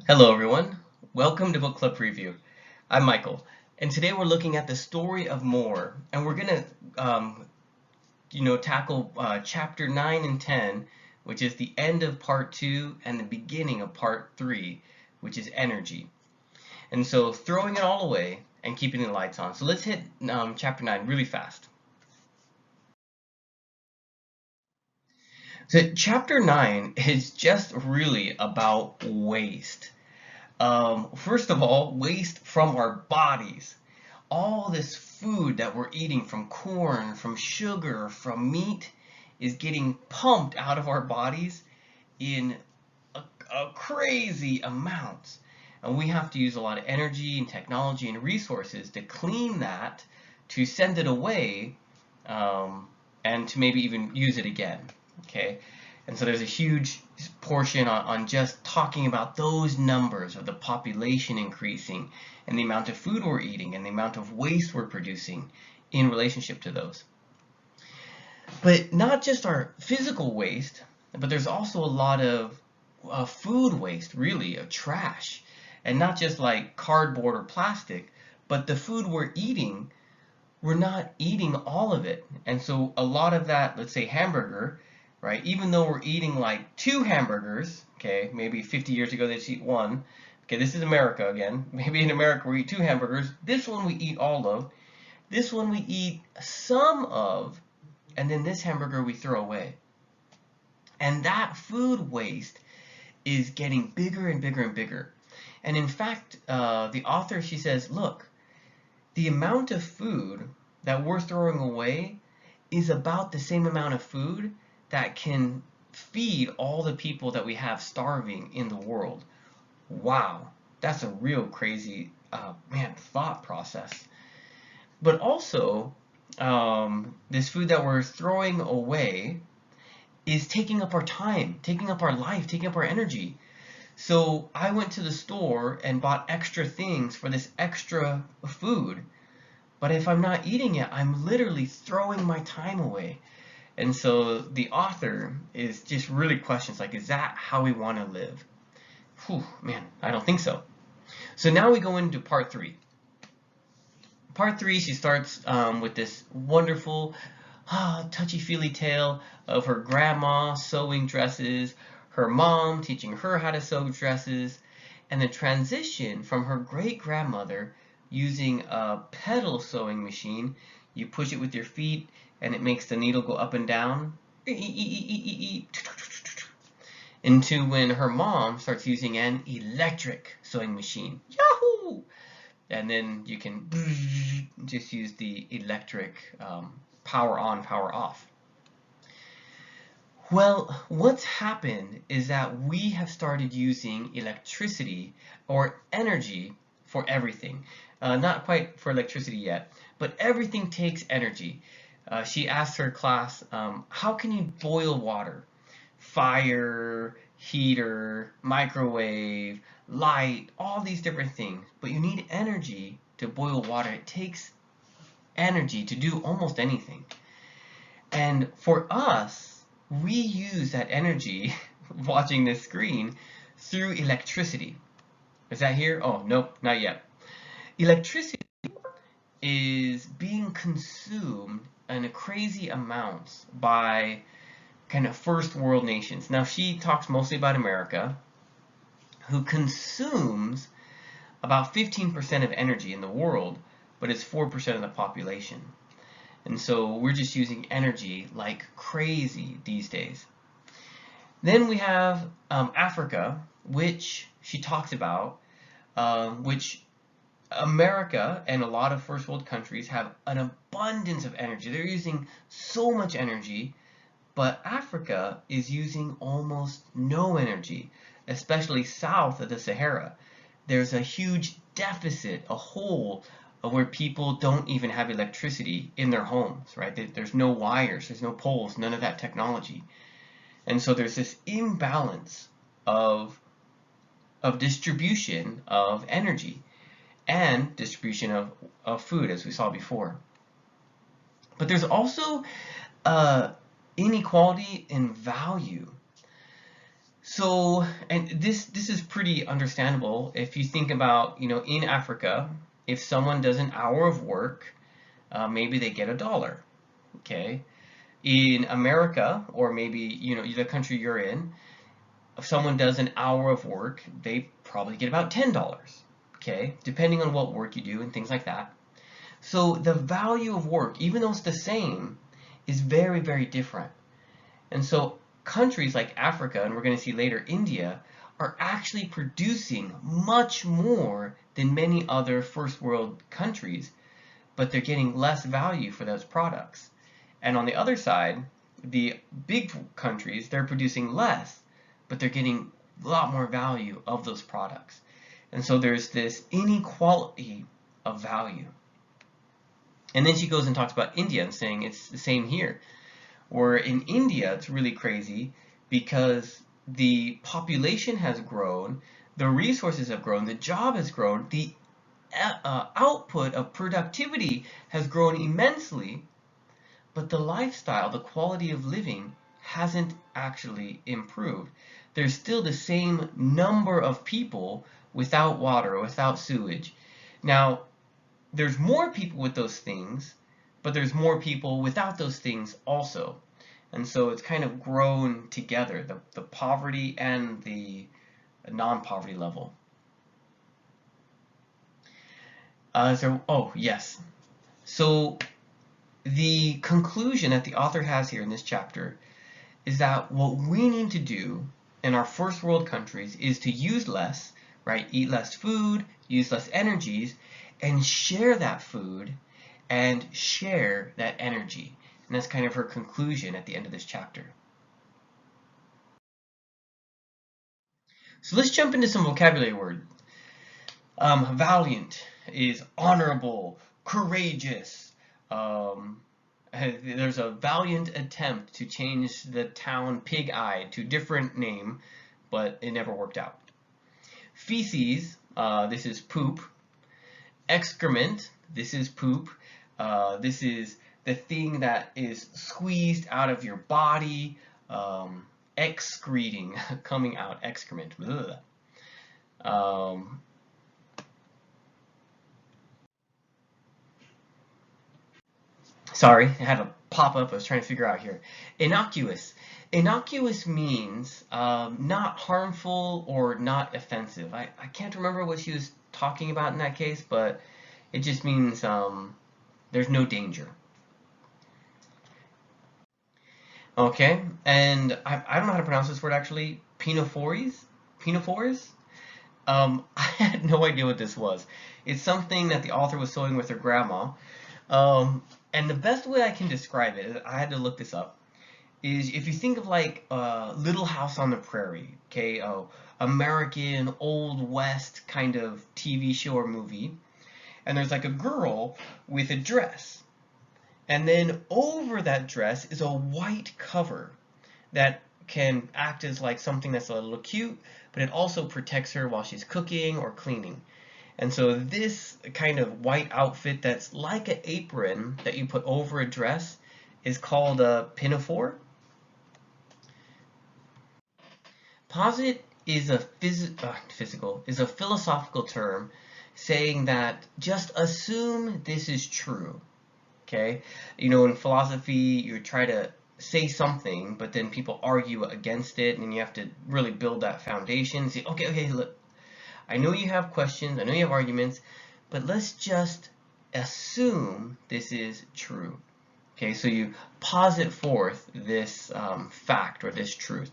Hello everyone, welcome to Book Club Preview. I'm Michael, and today we're looking at the story of More, and we're gonna, tackle chapter 9 and 10, which is the end of part 2 and the beginning of part 3, which is energy. And so throwing it all away and keeping the lights on. So let's hit chapter 9 really fast. So chapter 9 is just really about waste. First of all, waste from our bodies. All this food that we're eating from corn, from sugar, from meat is getting pumped out of our bodies in crazy amounts. And we have to use a lot of energy and technology and resources to clean that, to send it away, and to maybe even use it again. Okay? And so there's a huge portion on just talking about those numbers of the population increasing and the amount of food we're eating and the amount of waste we're producing in relationship to those. But not just our physical waste, but there's also a lot of food waste, really, of trash. And not just like cardboard or plastic, but the food we're eating, we're not eating all of it. And so a lot of that, let's say hamburger, right? Even though we're eating like 2 hamburgers, okay, maybe 50 years ago they just eat 1. Okay, this is America again. Maybe in America we eat 2 hamburgers. This one we eat all of. This one we eat some of, and then this hamburger we throw away. And that food waste is getting bigger and bigger and bigger. And in fact, the author, she says, look, the amount of food that we're throwing away is about the same amount of food that can feed all the people that we have starving in the world. Wow, that's a real crazy, thought process. But also, this food that we're throwing away is taking up our time, taking up our life, taking up our energy. So I went to the store and bought extra things for this extra food. But if I'm not eating it, I'm literally throwing my time away. And so the author is just really questions like, is that how we want to live? Whew, man, I don't think so. So now we go into part 3. Part 3, she starts with this wonderful, touchy-feely tale of her grandma sewing dresses, her mom teaching her how to sew dresses, and the transition from her great-grandmother using a pedal sewing machine. You push it with your feet, and it makes the needle go up and down, into when her mom starts using an electric sewing machine. Yahoo! And then you can just use the electric power on, power off. Well, what's happened is that we have started using electricity or energy for everything. Not quite for electricity yet, but everything takes energy. She asked her class, how can you boil water? Fire, heater, microwave, light, all these different things. But you need energy to boil water. It takes energy to do almost anything. And for us, we use that energy watching this screen through electricity. Is that here? Oh, nope, not yet. Electricity is being consumed in a crazy amounts by kind of first world nations. Now she talks mostly about America, who consumes about 15% of energy in the world, but it's 4% of the population. And so we're just using energy like crazy these days. Then we have Africa, which she talks about, which America and a lot of first world countries have an abundance of energy. They're using so much energy, but Africa is using almost no energy, especially south of the Sahara. There's a huge deficit, a hole where people don't even have electricity in their homes, right? There's no wires, there's no poles, none of that technology. And so there's this imbalance of distribution of energy and distribution of food, as we saw before. But there's also inequality in value. So, and this is pretty understandable if you think about, in Africa, if someone does an hour of work, maybe they get $1. Okay. In America, or maybe, the country you're in, if someone does an hour of work, they probably get about $10. Okay, depending on what work you do and things like that. So the value of work, even though it's the same, is very, very different. And so countries like Africa, and we're going to see later India, are actually producing much more than many other first world countries, but they're getting less value for those products. And on the other side, the big countries, they're producing less, but they're getting a lot more value of those products. And so there's this inequality of value. And then she goes and talks about India and saying it's the same here. Where in India, it's really crazy because the population has grown, the resources have grown, the job has grown, the output of productivity has grown immensely, but the lifestyle, the quality of living hasn't actually improved. There's still the same number of people without water, without sewage. Now, there's more people with those things, but there's more people without those things also. And so it's kind of grown together, the poverty and the non-poverty level. Oh, yes. So the conclusion that the author has here in this chapter is that what we need to do in our first world countries is to use less, right? Eat less food, use less energies, and share that food and share that energy. And that's kind of her conclusion at the end of this chapter. So let's jump into some vocabulary words. Valiant is honorable, courageous. There's a valiant attempt to change the town Pig-Eye to a different name, but it never worked out. Feces, this is poop. Excrement, this is poop. This is the thing that is squeezed out of your body. Excreting, coming out, excrement. Sorry, I had a pop-up I was trying to figure out here. Innocuous. Innocuous means not harmful or not offensive. I can't remember what she was talking about in that case, but it just means there's no danger. Okay, and I don't know how to pronounce this word actually. Pinafores? Pinafores? I had no idea what this was. It's something that the author was sewing with her grandma. And the best way I can describe it, I had to look this up, is if you think of like Little House on the Prairie, okay, American Old West kind of TV show or movie, and there's like a girl with a dress, and then over that dress is a white cover that can act as like something that's a little cute, but it also protects her while she's cooking or cleaning. And so this kind of white outfit that's like an apron that you put over a dress is called a pinafore. Posit is a philosophical term saying that just assume this is true. Okay? In philosophy, you try to say something, but then people argue against it, and you have to really build that foundation. Say, okay, look, I know you have questions, I know you have arguments, but let's just assume this is true. Okay, so you posit forth this fact or this truth,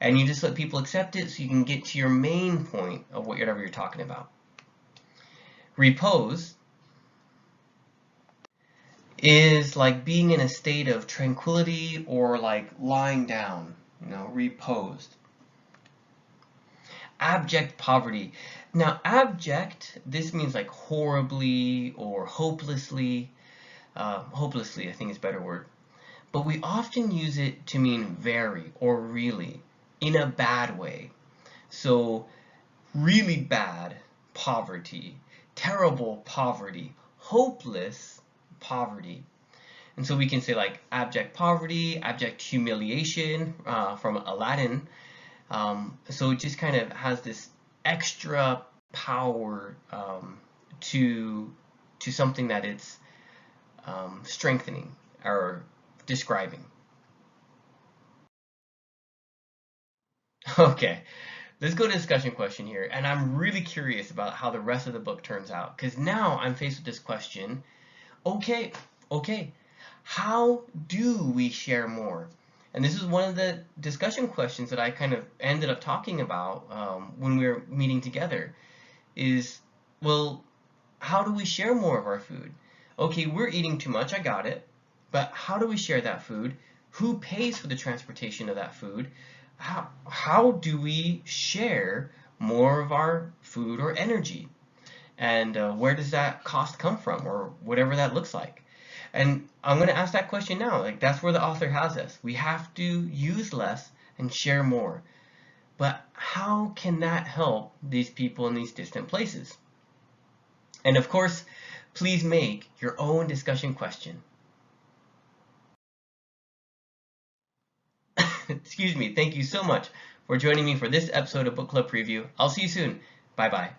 and you just let people accept it so you can get to your main point of whatever you're talking about. Repose is like being in a state of tranquility or like lying down, reposed. Abject poverty. Now, abject, this means like horribly or hopelessly. Hopelessly, I think is a better word. But we often use it to mean very or really in a bad way. So, really bad poverty, terrible poverty, hopeless poverty. And so we can say like abject poverty, abject humiliation from Aladdin. So it just kind of has this extra power to something that it's strengthening or describing. Okay, let's go to discussion question here. And I'm really curious about how the rest of the book turns out, because now I'm faced with this question. Okay, okay, how do we share more? And this is one of the discussion questions that I kind of ended up talking about when we were meeting together is, well, how do we share more of our food? Okay, we're eating too much, I got it, but how do we share that food? Who pays for the transportation of that food? How do we share more of our food or energy? And where does that cost come from, or whatever that looks like? And I'm going to ask that question now. Like, that's where the author has us. We have to use less and share more. But how can that help these people in these distant places? And of course, please make your own discussion question. Excuse me. Thank you so much for joining me for this episode of Book Club Preview. I'll see you soon. Bye bye.